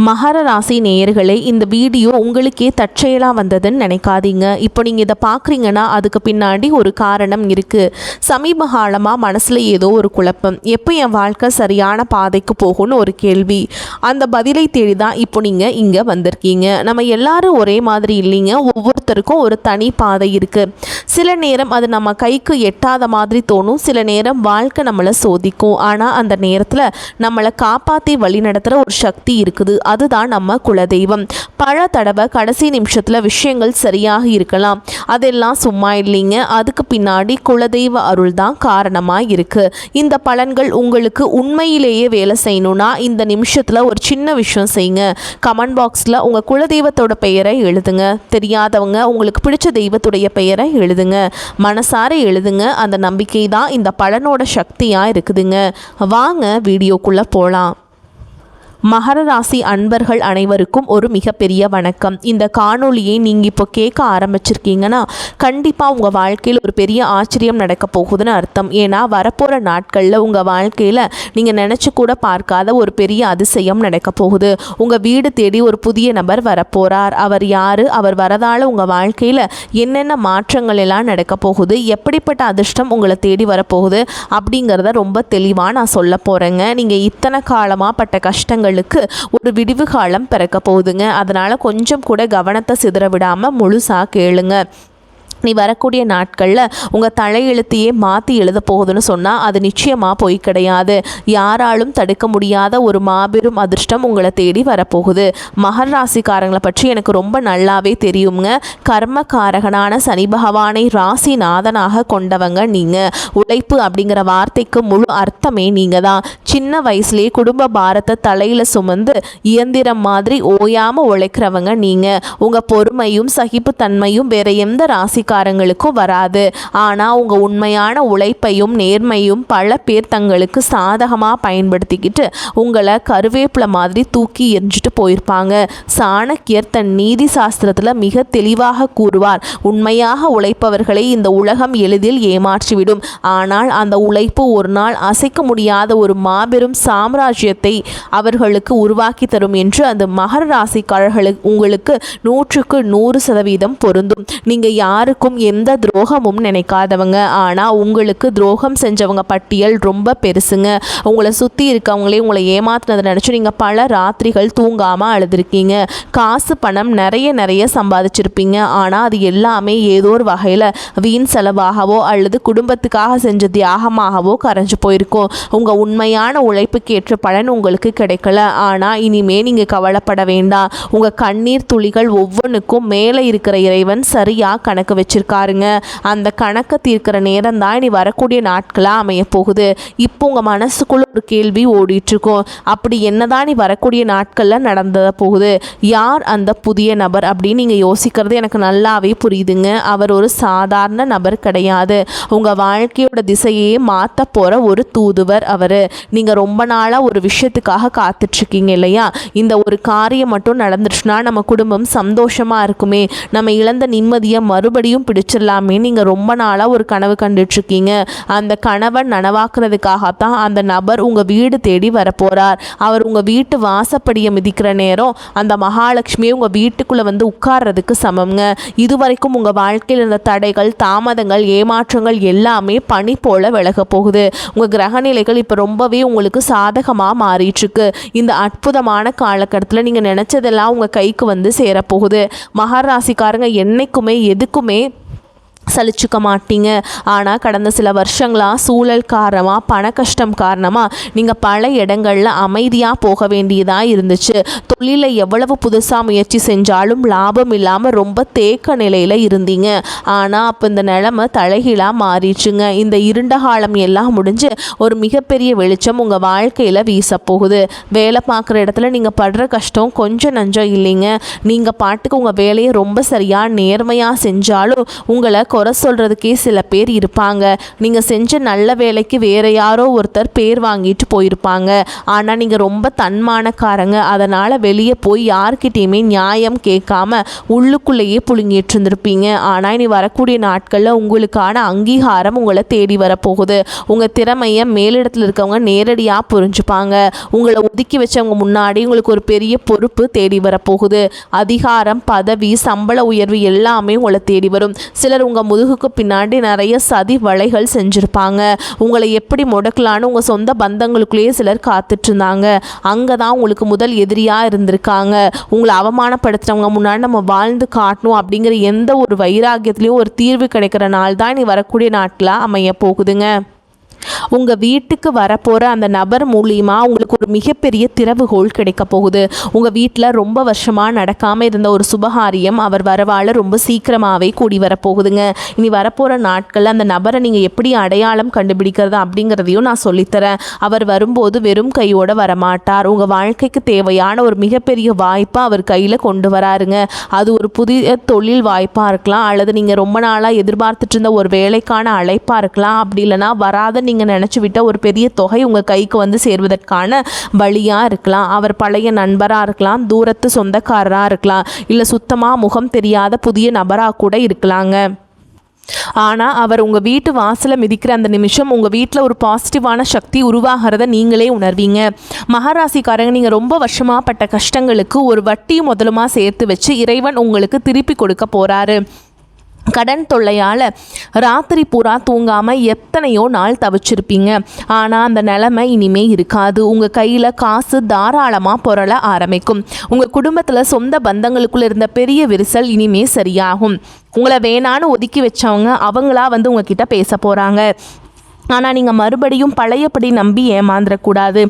மகர ராசி நேயர்களே, இந்த வீடியோ உங்களுக்கே தற்செயலாக வந்ததுன்னு நினைக்காதீங்க. இப்போ நீங்கள் இதை பார்க்குறீங்கன்னா அதுக்கு பின்னாடி ஒரு காரணம் இருக்குது. சமீப காலமாக மனசில் ஏதோ ஒரு குழப்பம், எப்போ என் வாழ்க்கை சரியான பாதைக்கு போகும்னு ஒரு கேள்வி. அந்த பதிலை தேடி தான் இப்போ நீங்கள் இங்கே வந்திருக்கீங்க. நம்ம எல்லாரும் ஒரே மாதிரி இல்லைங்க, ஒவ்வொருத்தருக்கும் ஒரு தனி பாதை இருக்குது. சில நேரம் அது நம்ம கைக்கு எட்டாத மாதிரி தோணும், சில நேரம் வாழ்க்கை நம்மளை சோதிக்கும். ஆனால் அந்த நேரத்தில் நம்மளை காப்பாற்றி வழி நடத்துகிற ஒரு சக்தி இருக்குது, அதுதான் நம்ம குலதெய்வம். பல தடவை கடைசி நிமிஷத்தில் விஷயங்கள் சரியாக இருக்கலாம், அதெல்லாம் சும்மா இல்லைங்க, அதுக்கு பின்னாடி குலதெய்வ அருள் தான் காரணமாக இருக்குது. இந்த பலன்கள் உங்களுக்கு உண்மையிலேயே வேலை செய்யணும்னா இந்த நிமிஷத்தில் ஒரு சின்ன விஷயம் செய்யுங்க. கமெண்ட் பாக்ஸில் உங்கள் குலதெய்வத்தோட பெயரை எழுதுங்க. தெரியாதவங்க உங்களுக்கு பிடிச்ச தெய்வத்துடைய பெயரை எழுதுங்க, மனசார எழுதுங்க. அந்த நம்பிக்கை தான் இந்த பலனோட சக்தியாக இருக்குதுங்க. வாங்க வீடியோக்குள்ளே போகலாம். மகர ராசி அன்பர்கள் அனைவருக்கும் ஒரு மிகப்பெரிய வணக்கம். இந்த காணொளியை நீங்கள் இப்போ கேட்க ஆரம்பிச்சிருக்கீங்கன்னா கண்டிப்பாக உங்கள் வாழ்க்கையில் ஒரு பெரிய ஆச்சரியம் நடக்க போகுதுன்னு அர்த்தம். ஏன்னா வரப்போகிற நாட்களில் உங்கள் வாழ்க்கையில் நீங்கள் நினச்சி கூட பார்க்காத ஒரு பெரிய அதிசயம் நடக்க போகுது. உங்கள் வீடு தேடி ஒரு புதிய நபர் வரப்போகிறார். அவர் யார், அவர் வரதால் உங்கள் வாழ்க்கையில் என்னென்ன மாற்றங்கள் எல்லாம் நடக்க போகுது, எப்படிப்பட்ட அதிர்ஷ்டம் உங்களை தேடி வரப்போகுது அப்படிங்கிறத ரொம்ப தெளிவாக நான் சொல்ல போகிறேங்க. நீங்கள் இத்தனை காலமாக பட்ட கஷ்டங்கள் ஒரு விடிவு காலம் பிறக்க போகுதுங்க. அதனால கொஞ்சம் கூட கவனத்தை சிதற விடாம முழுசா கேளுங்க. நீ வரக்கூடிய நாட்களில் உங்கள் தலையெழுத்தையே மாற்றி எழுத போகுதுன்னு சொன்னால் அது நிச்சயமாக போய் கிடையாது. யாராலும் தடுக்க முடியாத ஒரு மாபெரும் அதிர்ஷ்டம் உங்களை தேடி வரப்போகுது. மகர ராசிக்காரங்களை பற்றி எனக்கு ரொம்ப நல்லாவே தெரியுங்க. கர்மகாரகனான சனி பகவானை ராசிநாதனாக கொண்டவங்க நீங்கள். உழைப்பு அப்படிங்கிற வார்த்தைக்கு முழு அர்த்தமே நீங்கள் தான். சின்ன வயசுலேயே குடும்ப பாரத்தை தலையில் சுமந்து இயந்திரம் மாதிரி ஓயாமல் உழைக்கிறவங்க நீங்கள். உங்கள் பொறுமையும் சகிப்புத்தன்மையும் வேற எந்த ராசி காரங்களுக்கும் வராது. ஆனால் உங்கள் உண்மையான உழைப்பையும் நேர்மையும் பல பேர் தங்களுக்கு சாதகமாக பயன்படுத்திக்கிட்டு உங்களை கருவேப்பிலை மாதிரி தூக்கி எரிஞ்சிட்டு போயிருப்பாங்க. சாணக்கியர் தன் நீதி சாஸ்திரத்தில் மிக தெளிவாக கூறுவார், உண்மையாக உழைப்பவர்களை இந்த உலகம் எளிதில் ஏமாற்றிவிடும், ஆனால் அந்த உழைப்பு ஒரு நாள் அசைக்க முடியாத ஒரு மாபெரும் சாம்ராஜ்யத்தை அவர்களுக்கு உருவாக்கி தரும் என்று அந்த மகர ராசிக்காரர்களுக்கு உங்களுக்கு 100% பொருந்தும். நீங்கள் யாருக்கும் எந்த துரோகமும் நினைக்காதவங்க, ஆனால் உங்களுக்கு துரோகம் செஞ்சவங்க பட்டியல் ரொம்ப பெருசுங்க. உங்களை சுற்றி இருக்கவங்களே உங்களை ஏமாத்தினதை நினச்சி நீங்கள் பல ராத்திரிகள் தூங்காமல் அழுதுருக்கீங்க. காசு பணம் நிறைய சம்பாதிச்சிருப்பீங்க, ஆனால் அது எல்லாமே ஏதோ ஒரு வகையில் வீண் செலவாகவோ அல்லது குடும்பத்துக்காக செஞ்ச தியாகமாகவோ கரைஞ்சு போயிருக்கும். உங்கள் உண்மையான உழைப்புக்கு ஏற்ற பலன் உங்களுக்கு கிடைக்கல. ஆனால் இனிமே நீங்கள் கவலைப்பட வேண்டாம். உங்கள் கண்ணீர் துளிகள் ஒவ்வொன்றுக்கும் மேலே இருக்கிற இறைவன் சரியாக கணக்கு வச்சிருக்காருங்க. அந்த கணக்கை தீர்க்கிற நேரம் தான் இனி வரக்கூடிய நாட்களாக அமைய போகுது. இப்போ உங்கள் மனசுக்குள்ள ஒரு கேள்வி ஓடிட்டு இருக்கும், அப்படி என்னதான் நீ வரக்கூடிய நாட்களில் நடந்த போகுது, யார் அந்த புதிய நபர் அப்படின்னு நீங்கள் யோசிக்கிறது எனக்கு நல்லாவே புரியுதுங்க. அவர் ஒரு சாதாரண நபர் கிடையாது, உங்கள் வாழ்க்கையோட திசையே மாற்ற போகிற ஒரு தூதுவர் அவர். நீங்கள் ரொம்ப நாளாக ஒரு விஷயத்துக்காக காத்துட்ருக்கீங்க இல்லையா? இந்த ஒரு காரியம் மட்டும் நடந்துருச்சுன்னா நம்ம குடும்பம் சந்தோஷமாக இருக்குமே, நம்ம இழந்த நிம்மதியை மறுபடியும் பிடிச்சிடலாமே நீங்கள் ரொம்ப நாளாக ஒரு கனவு கண்டுட்ருக்கீங்க. அந்த கனவை நனவாக்குறதுக்காகத்தான் அந்த நபர் உங்கள் வீடு தேடி வரப்போகிறார். அவர் உங்கள் வீட்டு வாசப்படியை மிதிக்கிற நேரம் அந்த மகாலட்சுமியை உங்கள் வீட்டுக்குள்ளே வந்து உட்கார்றதுக்கு சமம்ங்க. இதுவரைக்கும் உங்கள் வாழ்க்கையில் இருந்த தடைகள், தாமதங்கள், ஏமாற்றங்கள் எல்லாமே பனி போல விலக போகுது. உங்கள் கிரகநிலைகள் இப்போ ரொம்பவே உங்களுக்கு சாதகமாக மாறிட்டுருக்கு. இந்த அற்புதமான காலகட்டத்தில் நீங்கள் நினச்சதெல்லாம் உங்கள் கைக்கு வந்து சேரப்போகுது. மகர ராசிக்காரங்க என்னைக்குமே எதுக்குமே சலிச்சுக்க மாட்டீங்க. ஆனால் கடந்த சில வருஷங்களாக சூழல் காரணமாக, பண கஷ்டம் காரணமாக நீங்கள் பல இடங்களில் அமைதியாக போக வேண்டியதாக இருந்துச்சு. தொழிலை எவ்வளவு புதுசாக முயற்சி செஞ்சாலும் லாபம் இல்லாமல் ரொம்ப தேக்க நிலையில் இருந்தீங்க. ஆனால் அப்போ இந்த நிலைமை தலைகீழாக மாறிடுச்சுங்க. இந்த இருண்ட காலம் எல்லாம் முடிஞ்சு ஒரு மிகப்பெரிய வெளிச்சம் உங்கள் வாழ்க்கையில் வீசப்போகுது. வேலை பார்க்குற இடத்துல நீங்கள் படுற கஷ்டம் கொஞ்சம் நஞ்சம் இல்லைங்க. நீங்கள் பாட்டுக்கு உங்கள் வேலையை ரொம்ப சரியாக நேர்மையாக செஞ்சாலும் உங்களை குறை குறை சொல்கிறதுக்கே சில பேர் இருப்பாங்க. நீங்கள் செஞ்ச நல்ல வேலைக்கு வேறு யாரோ ஒருத்தர் பேர் வாங்கிட்டு போயிருப்பாங்க. ஆனால் நீங்கள் ரொம்ப தன்மானக்காரங்க. அதனால் வெளியே போய் யார்கிட்டையுமே நியாயம் கேட்காம உள்ளுக்குள்ளேயே புழுங்கிட்டு இருந்திருப்பீங்க. ஆனால் இனி வரக்கூடிய நாட்களில் உங்களுக்கான அங்கீகாரம் உங்களை தேடி வரப்போகுது. உங்கள் திறமையை மேலிடத்தில் இருக்கவங்க நேரடியாக புரிஞ்சுப்பாங்க. உங்களை ஒதுக்கி வச்சவங்க முன்னாடி உங்களுக்கு ஒரு பெரிய பொறுப்பு தேடி வரப்போகுது. அதிகாரம், பதவி, சம்பள உயர்வு எல்லாமே உங்களை தேடி வரும். சிலர் உங்கள் முதுகுக்கு பின்னாடி நிறைய சதி வலைகள் செஞ்சுருப்பாங்க. உங்களை எப்படி முடக்கலான்னு உங்கள் சொந்த பந்தங்களுக்குள்ளேயே சிலர் காத்துட்டு இருந்தாங்க. அங்கே தான் உங்களுக்கு முதல் எதிரியாக இருந்திருக்காங்க. உங்களை அவமானப்படுத்துகிறவங்க முன்னாடி நம்ம வாழ்ந்து காட்டணும் அப்படிங்கிற எந்த ஒரு வைராக்கியத்துலேயும் ஒரு தீர்வு கிடைக்கிற நாள் தான் நீ வரக்கூடிய நாட்களாக அமைய போகுதுங்க. உங்கள் வீட்டுக்கு வரப்போகிற அந்த நபர் மூலியமாக உங்களுக்கு ஒரு மிகப்பெரிய திறவுகோல் கிடைக்க போகுது. உங்கள் வீட்டில் ரொம்ப வருஷமாக நடக்காமல் இருந்த ஒரு சுபகாரியம் அவர் வரவால் ரொம்ப சீக்கிரமாகவே கூடி வரப்போகுதுங்க. இனி வரப்போகிற நாட்களில் அந்த நபரை நீங்கள் எப்படி அடையாளம் கண்டுபிடிக்கிறது அப்படிங்கிறதையும் நான் சொல்லித்தரேன். அவர் வரும்போது வெறும் கையோடு வரமாட்டார். உங்கள் வாழ்க்கைக்கு தேவையான ஒரு மிகப்பெரிய வாய்ப்பை அவர் கையில் கொண்டு வராருங்க. அது ஒரு புதிய தொழில் வாய்ப்பாக இருக்கலாம், அல்லது நீங்கள் ரொம்ப நாளாக எதிர்பார்த்துட்டு இருந்த ஒரு வேலைக்கான அழைப்பாக இருக்கலாம். அப்படி இல்லைனா வராத நீங்கள் நினச்சி விட்ட ஒரு பெரிய தொகை உங்கள் கைக்கு வந்து சேர்வதற்கான வழியாக இருக்கலாம். அவர் பழைய நண்பராக இருக்கலாம், தூரத்து சொந்தக்காரராக இருக்கலாம், இல்லை சுத்தமாக முகம் தெரியாத புதிய நபராக கூட இருக்கலாங்க. ஆனால் அவர் உங்கள் வீட்டு வாசலை மிதிக்கிற அந்த நிமிஷம் உங்கள் வீட்டில் ஒரு பாசிட்டிவான சக்தி உருவாகிறத நீங்களே உணர்வீங்க. மகராசிக்காரங்க, நீங்கள் ரொம்ப வருஷமாக பட்ட கஷ்டங்களுக்கு ஒரு வட்டியும் முதலுமா சேர்த்து வச்சு இறைவன் உங்களுக்கு திருப்பி கொடுக்க போகிறாரு. கடன் தொல்லையால் ராத்திரி பூரா தூங்காமல் எத்தனையோ நாள் தவிச்சிருப்பீங்க. ஆனால் அந்த நிலைமை இனிமே இருக்காது. உங்கள் கையில் காசு தாராளமாக புரள ஆரம்பிக்கும். உங்கள் குடும்பத்தில் சொந்த பந்தங்களுக்குள்ள இருந்த பெரிய விரிசல் இனிமே சரியாகும். உங்களை வேணான்னு ஒதுக்கி வச்சவங்க அவங்களா வந்து உங்ககிட்ட பேச போகிறாங்க. ஆனால் நீங்கள் மறுபடியும் பழையபடி நம்பி ஏமாந்துடக்கூடாது.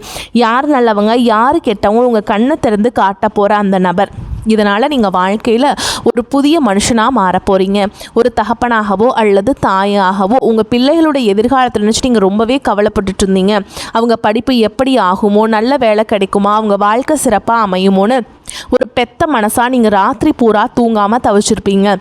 யார் நல்லவங்க யார் கெட்டவங்க உங்கள் கண்ணை திறந்து காட்ட போகிற அந்த நபர். இதனால் நீங்கள் வாழ்க்கையில் ஒரு புதிய மனுஷனாக மாற போகிறீங்க. ஒரு தகப்பனாகவோ அல்லது தாயாகவோ உங்கள் பிள்ளைகளுடைய எதிர்காலத்தில் நினச்சி நீங்கள் ரொம்பவே கவலைப்பட்டுட்டு இருந்தீங்க. அவங்க படிப்பு எப்படி ஆகுமோ, நல்ல வேலை கிடைக்குமா, அவங்க வாழ்க்கை சிறப்பாக அமையுமோன்னு ஒரு பெத்த மனசாக நீங்கள் ராத்திரி பூரா தூங்காமல் தவிச்சிருப்பீங்க.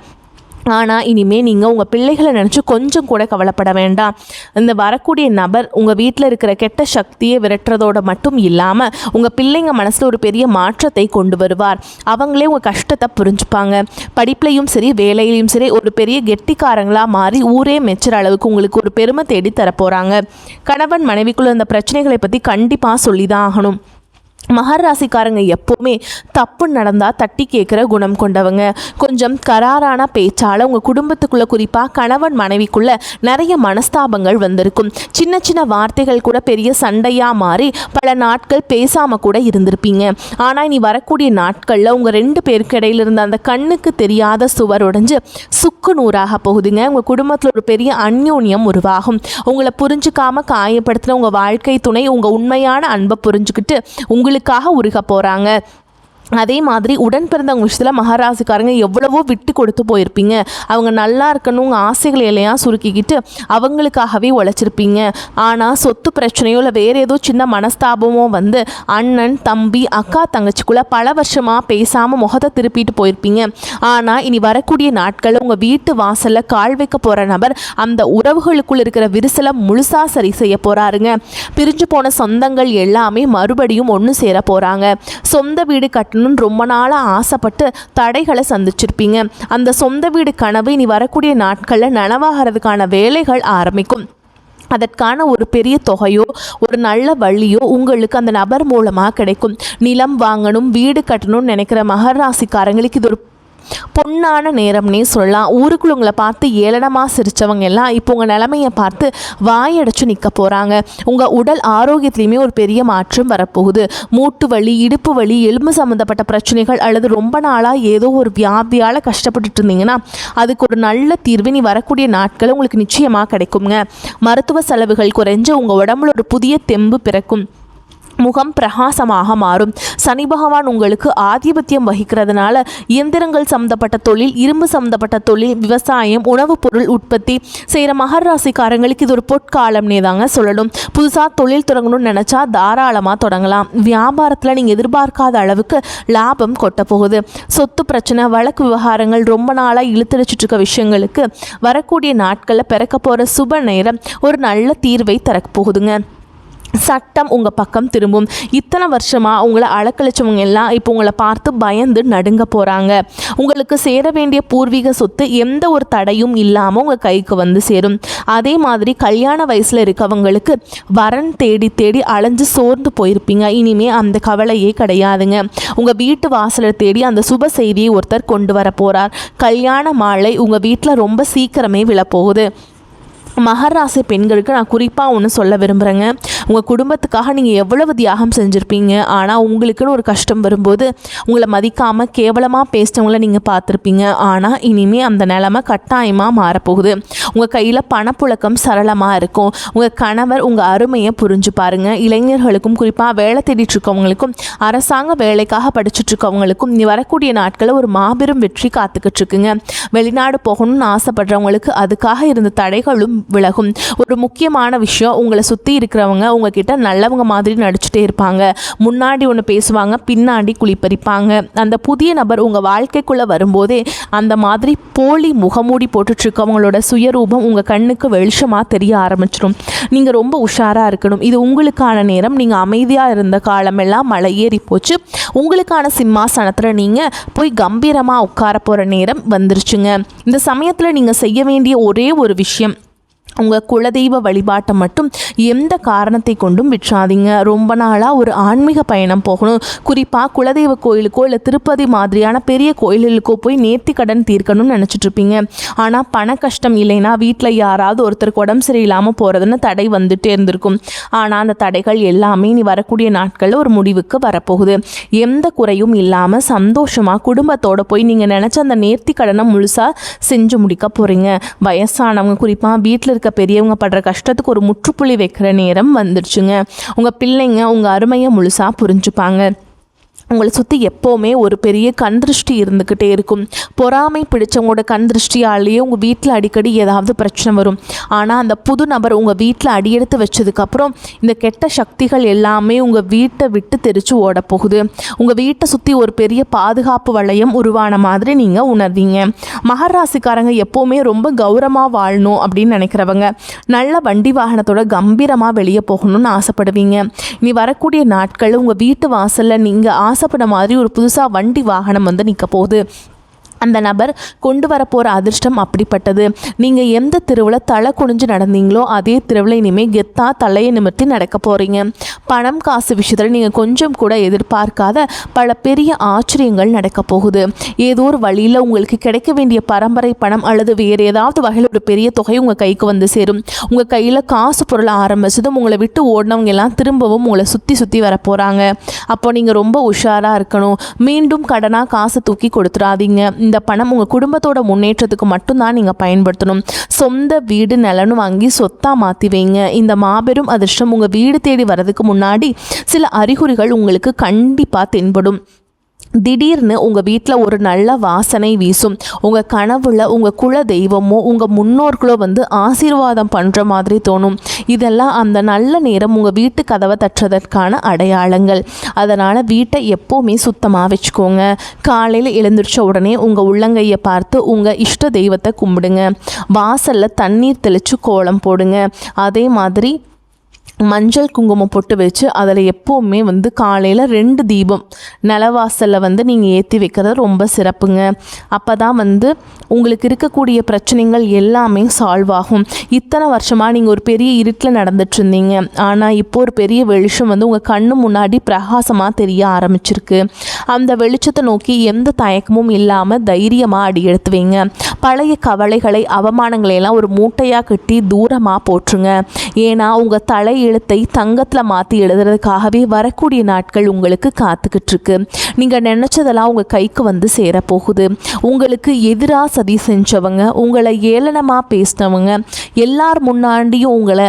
ஆனால் இனிமேல் நீங்கள் உங்கள் பிள்ளைகளை நினச்சி கொஞ்சம் கூட கவலைப்பட வேண்டாம். இந்த வரக்கூடிய நபர் உங்கள் வீட்டில் இருக்கிற கெட்ட சக்தியை விரட்டுறதோடு மட்டும் இல்லாமல் உங்கள் பிள்ளைங்க மனசில் ஒரு பெரிய மாற்றத்தை கொண்டு வருவார். அவங்களே உங்கள் கஷ்டத்தை புரிஞ்சுப்பாங்க. படிப்புலையும் சரி வேலையிலையும் சரி ஒரு பெரிய கெட்டிக்காரங்களாக மாறி ஊரே மெச்சுற அளவுக்கு உங்களுக்கு ஒரு பெருமை தேடி தரப்போகிறாங்க. கணவன் மனைவிக்குள்ள இந்த பிரச்சனைகளை பற்றி கண்டிப்பாக சொல்லி தான் ஆகணும். மகர ராசிக்காரங்க எப்போவுமே தப்பு நடந்தால் தட்டி கேட்குற குணம் கொண்டவங்க. கொஞ்சம் கராரான பேச்சால் உங்கள் குடும்பத்துக்குள்ளே குறிப்பாக கணவன் மனைவிக்குள்ளே நிறைய மனஸ்தாபங்கள் வந்திருக்கும். சின்ன சின்ன வார்த்தைகள் கூட பெரிய சண்டையாக மாறி பல நாட்கள் பேசாமல் கூட இருந்திருப்பீங்க. ஆனால் இனி வரக்கூடிய நாட்களில் உங்கள் ரெண்டு பேருக்கு இடையில இருந்த அந்த கண்ணுக்கு தெரியாத சுவர் உடைஞ்சு சுக்கு நூறாக போகுதுங்க. உங்கள் குடும்பத்தில் ஒரு பெரிய அந்யோன்யம் உருவாகும். உங்களை புரிஞ்சுக்காமல் காயப்படுத்தின உங்கள் வாழ்க்கை துணை உங்கள் உண்மையான அன்பை புரிஞ்சுக்கிட்டு உங்களுக்காக உருக போகிறாங்க. அதே மாதிரி உடன் பிறந்தவங்க விஷயத்தில் மகராசிக்காரங்க எவ்வளவோ விட்டு கொடுத்து போயிருப்பீங்க. அவங்க நல்லா இருக்கணும் உங்கள் ஆசைகளை எல்லாம் சுருக்கிக்கிட்டு அவங்களுக்காகவே உழைச்சிருப்பீங்க. ஆனால் சொத்து பிரச்சனையோ இல்லை வேறு ஏதோ சின்ன மனஸ்தாபமோ வந்து அண்ணன் தம்பி அக்கா தங்கச்சிக்குள்ளே பல வருஷமாக பேசாமல் முகத்தை திருப்பிட்டு போயிருப்பீங்க. ஆனால் இனி வரக்கூடிய நாட்களில் உங்கள் வீட்டு வாசலில் கால் வைக்க போகிற நபர் அந்த உறவுகளுக்குள் இருக்கிற விரிசலை முழுசாக சரி செய்ய போகிறாருங்க. பிரிஞ்சு போன சொந்தங்கள் எல்லாமே மறுபடியும் ஒன்று சேர போகிறாங்க. சொந்த வீடு கட்டணும் ரொம்ப நாளாக ஆசைப்பட்டு தடைகளை சந்திச்சிருப்பீங்க. அந்த சொந்த வீடு கனவு இனி வரக்கூடிய நாட்களில் நனவாகிறதுக்கான வேலைகள் ஆரம்பிக்கும். அதற்கான ஒரு பெரிய தொகையோ ஒரு நல்ல வழியோ உங்களுக்கு அந்த நபர் மூலமாக கிடைக்கும். நிலம் வாங்கணும் வீடு கட்டணும்னு நினைக்கிற மகர ராசிக்காரங்களுக்கு இது ஒரு பொன்னான நேரம்னே சொல்லலாம். ஊருக்குள்ள உங்களை பார்த்து ஏளனமாக சிரித்தவங்க எல்லாம் இப்போ உங்கள் நிலைமையை பார்த்து வாயடைச்சு நிற்க போகிறாங்க. உங்கள் உடல் ஆரோக்கியத்துலேயுமே ஒரு பெரிய மாற்றம் வரப்போகுது. மூட்டு வலி, இடுப்பு வலி, எலும்பு சம்மந்தப்பட்ட பிரச்சனைகள் அல்லது ரொம்ப நாளாக ஏதோ ஒரு வியாதியால் கஷ்டப்பட்டுட்டு இருந்தீங்கன்னா அதுக்கு ஒரு நல்ல தீர்வு நீ வரக்கூடிய நாட்கள் உங்களுக்கு நிச்சயமாக கிடைக்குங்க. மருத்துவ செலவுகள் குறைஞ்சு உங்கள் உடம்புல ஒரு புதிய தெம்பு பிறக்கும். முகம் பிரகாசமாக மாறும். சனி பகவான் உங்களுக்கு ஆதிபத்தியம் வகிக்கிறதுனால இயந்திரங்கள் சம்மந்தப்பட்ட தொழில், இரும்பு சம்மந்தப்பட்ட தொழில், விவசாயம், உணவுப் பொருள் உற்பத்தி செய்கிற மகர ராசிக்காரங்களுக்கு இது ஒரு பொற்காலம்னே தாங்க சொல்லணும். புதுசாக தொழில் தொடங்கணும்னு நினச்சா தாராளமாக தொடங்கலாம். வியாபாரத்தில் நீங்கள் எதிர்பார்க்காத அளவுக்கு லாபம் கொட்ட போகுது. சொத்து பிரச்சனை, வழக்கு விவகாரங்கள், ரொம்ப நாளாக இழுத்தடிச்சிட்டு இருக்க விஷயங்களுக்கு வரக்கூடிய நாட்களில் பிறக்க போகிற சுப நேரம் ஒரு நல்ல தீர்வை தரப்போகுதுங்க. சட்டம் உங்கள் பக்கம் திரும்பும். இத்தனை வருஷமாக உங்களை அலக்கழிச்சவங்க எல்லாம் இப்போ உங்களை பார்த்து பயந்து நடுங்க போகிறாங்க. உங்களுக்கு சேர வேண்டிய பூர்வீக சொத்து எந்த ஒரு தடையும் இல்லாமல் உங்கள் கைக்கு வந்து சேரும். அதே மாதிரி கல்யாண வயசில் இருக்கவங்களுக்கு வரன் தேடி தேடி அலைஞ்சு சோர்ந்து போயிருப்பீங்க. இனிமே அந்த கவலையே கிடையாதுங்க. உங்கள் வீட்டு வாசலை தேடி அந்த சுப செய்தியை ஒருத்தர் கொண்டு வர போகிறார். கல்யாண மாலை உங்கள் வீட்டில் ரொம்ப சீக்கிரமே விழப்போகுது. மகர ராசி பெண்களுக்கு நான் குறிப்பாக ஒன்று சொல்ல விரும்புகிறேங்க. உங்கள் குடும்பத்துக்காக நீங்கள் எவ்வளவு தியாகம் செஞ்சுருப்பீங்க. ஆனால் உங்களுக்குன்னு ஒரு கஷ்டம் வரும்போது உங்களை மதிக்காமல் கேவலமாக பேசினவங்கள நீங்கள் பார்த்துருப்பீங்க. ஆனால் இனிமேல் அந்த நிலைமை கட்டாயமாக மாறப்போகுது. உங்கள் கையில் பணப்புழக்கம் சரளமாக இருக்கும். உங்கள் கணவர் உங்கள் அருமையை புரிஞ்சு பாருங்கள். இளைஞர்களுக்கும் குறிப்பாக வேலை தேடிட்டுருக்கவங்களுக்கும் அரசாங்க வேலைக்காக படிச்சுட்ருக்கவங்களுக்கும் நீ வரக்கூடிய நாட்களில் ஒரு மாபெரும் வெற்றி காத்துக்கிட்டு இருக்குங்க. வெளிநாடு போகணும்னு ஆசைப்படுறவங்களுக்கு அதுக்காக இருந்த தடைகளும் விலகும். ஒரு முக்கியமான விஷயம், உங்களை சுற்றி இருக்கிறவங்க உங்ககிட்ட நல்லவங்க மாதிரி நடிச்சுட்டே இருப்பாங்க. முன்னாடி ஒன்று பேசுவாங்க, பின்னாடி குளிப்பறிப்பாங்க. அந்த புதிய நபர் உங்கள் வாழ்க்கைக்குள்ளே வரும்போதே அந்த மாதிரி போலி முகமூடி போட்டுட்ருக்கவங்களோட சுயரூபம் உங்கள் கண்ணுக்கு வெளிச்சமாக தெரிய ஆரம்பிச்சிடும். நீங்கள் ரொம்ப உஷாராக இருக்கணும். இது உங்களுக்கான நேரம். நீங்கள் அமைதியாக இருந்த காலமெல்லாம் மலை ஏறி போச்சு. உங்களுக்கான சிம்மாசனத்தில் நீங்கள் போய் கம்பீரமாக உட்கார போகிற நேரம் வந்துருச்சுங்க. இந்த சமயத்தில் நீங்கள் செய்ய வேண்டிய ஒரே ஒரு விஷயம், உங்கள் குலதெய்வ வழிபாட்டை மட்டும் எந்த காரணத்தை கொண்டும் விட்டுறாதீங்க. ரொம்ப நாளாக ஒரு ஆன்மீக பயணம் போகணும், குறிப்பாக குலதெய்வ கோயிலுக்கோ இல்லை திருப்பதி மாதிரியான பெரிய கோயிலுக்கோ போய் நேர்த்தி கடன் தீர்க்கணும்னு நினச்சிட்ருப்பீங்க. ஆனால் பண கஷ்டம் இல்லைன்னா வீட்டில் யாராவது ஒருத்தருக்கு உடம்பு சரியில்லாமல் போகிறதுன்னு தடை வந்துகிட்டே இருந்திருக்கும். ஆனால் அந்த தடைகள் எல்லாமே நீ வரக்கூடிய நாட்களில் ஒரு முடிவுக்கு வரப்போகுது. எந்த குறையும் இல்லாமல் சந்தோஷமாக குடும்பத்தோடு போய் நீங்கள் நினச்ச அந்த நேர்த்தி கடனை முழுசாக செஞ்சு முடிக்க போகிறீங்க. வயசானவங்க குறிப்பாக வீட்டில் இருக்க பெரியவங்க படுற கஷ்டத்துக்கு ஒரு முற்றுப்புள்ளி வைக்கிற நேரம் வந்துடுச்சுங்க. உங்கள் பிள்ளைங்க உங்கள் அருமையை முழுசாக புரிஞ்சுப்பாங்க. உங்களை சுற்றி எப்போவுமே ஒரு பெரிய கண் திருஷ்டி இருந்துக்கிட்டே இருக்கும். பொறாமை பிடிச்சவங்களோட கண் திருஷ்டியாலேயே உங்கள் வீட்டில் அடிக்கடி ஏதாவது பிரச்சனை வரும். ஆனால் அந்த புது நபர் உங்கள் வீட்டில் அடியெடுத்து வச்சதுக்கப்புறம் இந்த கெட்ட சக்திகள் எல்லாமே உங்கள் வீட்டை விட்டு தெரிச்சு ஓட போகுது. உங்கள் வீட்டை சுற்றி ஒரு பெரிய பாதுகாப்பு வளையம் உருவான மாதிரி நீங்கள் உணர்வீங்க. மகர ராசிக்காரங்க எப்போவுமே ரொம்ப கௌரவமாக வாழணும் அப்படின்னு நினைக்கிறவங்க, நல்ல வண்டி வாகனத்தோட கம்பீரமாக வெளியே போகணும்னு ஆசைப்படுவீங்க. இனி வரக்கூடிய நாட்கள் உங்கள் வீட்டு வாசலில் நீங்கள் ஆசைப்பட மாதிரி ஒரு புதுசாக வண்டி வாகனம் வந்து நிற்க போகுது. அந்த நபர் கொண்டு வரப்போகிற அதிர்ஷ்டம் அப்படிப்பட்டது. நீங்கள் எந்த தெருவில் தலை குனிஞ்சு நடந்தீங்களோ அதே தெருவில் இனிமேல் கெத்தாக தலையை நிமிர்த்தி நடக்க போகிறீங்க. பணம் காசு விஷயத்தில் நீங்கள் கொஞ்சம் கூட எதிர்பார்க்காத பல பெரிய ஆச்சரியங்கள் நடக்க போகுது. ஏதோ ஒரு வழியில் உங்களுக்கு கிடைக்க வேண்டிய பரம்பரை பணம் அல்லது வேறு ஏதாவது வகையில் ஒரு பெரிய தொகை உங்கள் கைக்கு வந்து சேரும். உங்கள் கையில் காசு பொருளை ஆரம்பிச்சதும் உங்களை விட்டு ஓடினவங்க எல்லாம் திரும்பவும் உங்களை சுற்றி வர போகிறாங்க. அப்போ நீங்கள் ரொம்ப உஷாராக இருக்கணும். மீண்டும் கடனாக காசு தூக்கி கொடுத்துடாதீங்க. இந்த பணம் உங்கள் குடும்பத்தோட முன்னேற்றத்துக்கு மட்டும்தான் நீங்கள் பயன்படுத்தணும். சொந்த வீடு நிலன்னு வாங்கி சொத்தாக மாற்றி வைங்க. இந்த மாபெரும் அதிர்ஷ்டம் உங்கள் வீடு தேடி வர்றதுக்கு முன்னாடி சில அறிகுறிகள் உங்களுக்கு கண்டிப்பாக தென்படும். திடீர்னு உங்கள் வீட்டில் ஒரு நல்ல வாசனை வீசும். உங்கள் கனவுல உங்கள் குல தெய்வமோ உங்கள் முன்னோர்களோ வந்து ஆசீர்வாதம் பண்ணுற மாதிரி தோணும். இதெல்லாம் அந்த நல்ல நேரம் உங்கள் வீட்டு கதவை தட்டுறதற்கான அடையாளங்கள். அதனால் வீட்டை எப்போவுமே சுத்தமாக வச்சுக்கோங்க. காலையில் எழுந்திரிச்ச உடனே உங்கள் உள்ளங்கையை பார்த்து உங்கள் இஷ்ட தெய்வத்தை கும்பிடுங்க. வாசலில் தண்ணீர் தெளித்து கோலம் போடுங்க. அதே மாதிரி மஞ்சள் குங்குமம் போட்டு வச்சு அதில் எப்போவுமே வந்து காலையில் 2 தீபம் நிலவாசலில் வந்து நீங்கள் ஏற்றி வைக்கிறது ரொம்ப சிறப்புங்க. அப்போ தான் வந்து உங்களுக்கு இருக்கக்கூடிய பிரச்சனைகள் எல்லாமே சால்வ் ஆகும். இத்தனை வருஷமாக நீங்கள் ஒரு பெரிய இருட்டில் நடந்துட்டு இருந்தீங்க. ஆனால் இப்போ ஒரு பெரிய வெளிச்சம் வந்து உங்கள் கண்ணு முன்னாடி பிரகாசமாக தெரிய ஆரம்பிச்சிருக்கு. அந்த வெளிச்சத்தை நோக்கி எந்த தயக்கமும் இல்லாமல் தைரியமாக அடி எடுத்து வைங்க. பழைய கவலைகளை அவமானங்களையெல்லாம் ஒரு மூட்டையாக கட்டி தூரமாக போட்டுருங்க. ஏன்னா உங்கள் தலை எழுத்தை தங்கத்தில் மாற்றி எழுதுறதுக்காகவே வரக்கூடிய நாட்கள் உங்களுக்கு காத்துக்கிட்டு இருக்கு. நீங்கள் நினச்சதெல்லாம் உங்கள் கைக்கு வந்து சேரப்போகுது. உங்களுக்கு எதிராக சதி செஞ்சவங்க, உங்களை ஏளனமாக பேசினவங்க, எல்லார் முன்னாடியும் உங்களை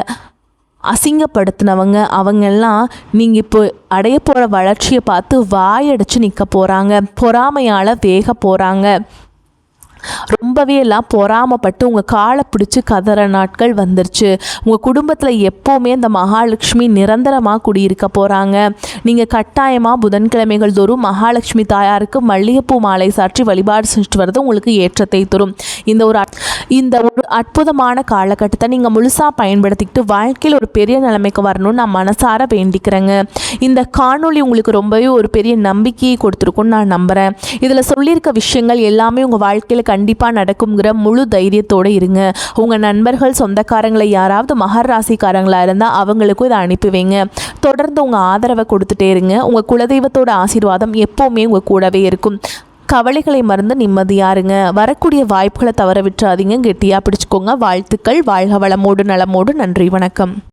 அசிங்கப்படுத்தினவங்க அவங்கெல்லாம் நீங்கள் இப்போ அடைய போகிற வளர்ச்சியை பார்த்து வாயடிச்சு நிற்க போகிறாங்க. பொறாமையால் வேக போகிறாங்க. ரொம்பவே எல்லாம் பொறாமப்பட்டு உங்கள் காலை பிடிச்சி கதற நாட்கள் வந்துருச்சு. உங்கள் குடும்பத்தில் எப்போவுமே இந்த மகாலட்சுமி நிரந்தரமாக குடியிருக்க போகிறாங்க. நீங்கள் கட்டாயமாக புதன்கிழமைகள் தோறும் மகாலட்சுமி தாயாருக்கு மல்லிகைப்பூ மாலை சாற்றி வழிபாடு செஞ்சுட்டு வர்றது உங்களுக்கு ஏற்றத்தை தரும். இந்த ஒரு அற்புதமான காலகட்டத்தை நீங்கள் முழுசாக பயன்படுத்திக்கிட்டு வாழ்க்கையில் ஒரு பெரிய நிலைமைக்கு வரணும்னு நான் மனசார வேண்டிக்கிறேங்க. இந்த காணொளி உங்களுக்கு ரொம்பவே ஒரு பெரிய நம்பிக்கையை கொடுத்துருக்குன்னு நான் நம்புகிறேன். இதில் சொல்லியிருக்க விஷயங்கள் எல்லாமே உங்கள் வாழ்க்கையில் கண்டிப்பாக நடக்குங்கிற முழு தைரியத்தோடு இருங்க. உங்கள் நண்பர்கள் சொந்தக்காரங்களை யாராவது மகர ராசிக்காரங்களாக இருந்தால் அவங்களுக்கும் இதை அனுப்பி வைங்க. தொடர்ந்து உங்கள் ஆதரவை கொடுத்துட்டே இருங்க. உங்கள் குலதெய்வத்தோட ஆசீர்வாதம் எப்போவுமே உங்கள் கூடவே இருக்கும். கவலைகளை மறந்து நிம்மதியாக இருங்க. வரக்கூடிய வாய்ப்புகளை தவற விட்டுறாதீங்க. கெட்டியாக பிடிச்சிக்கோங்க. வாழ்த்துக்கள். வாழ்க வளமோடு நலமோடு. நன்றி. வணக்கம்.